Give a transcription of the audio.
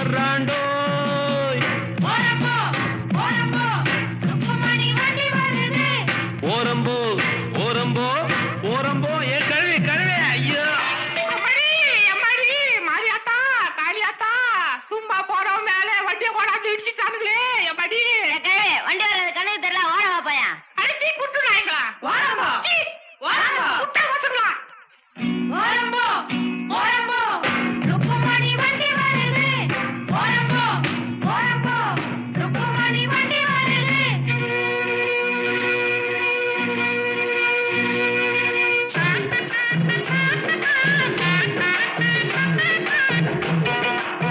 வர்றாண்டோ. ஓரம்போ ஓரம்போ ஓரம்போ ஏ கழுவி கழுவி. ஐயோ மாரியாத்தா காளியாத்தா சும்மா போறோம் மேல வண்டியை கொண்டாந்து இடிச்சுட்டானுங்களே. எம்மாடி